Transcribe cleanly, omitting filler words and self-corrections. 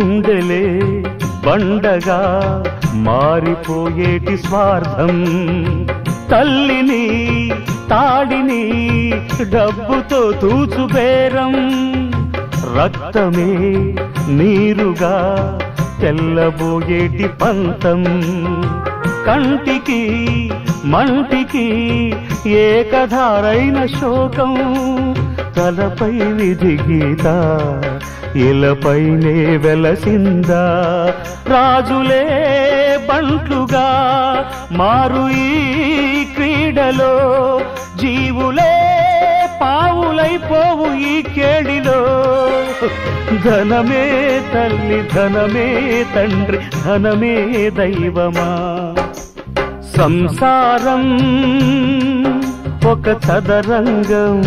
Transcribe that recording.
గుండెలే బండగా మారిపోయేటి స్వార్థం, తల్లిని తాడిని డబ్బుతో తూచుబేరం, రక్తమే నీరుగా తెల్లబోయేటి పంతం, కంటికి మంటికి ఏకధారైన శోకం, తలపై విధి గీత ఇలపైనే వెలసిందా, రాజులే బంట్లుగా మారు ఈ క్రీడలో, జీవులే పావులైపోవు ఈ కేడిలో, ధనమే తల్లి ధనమే తండ్రి ధనమే దైవమా, సంసారం ఒక చదరంగం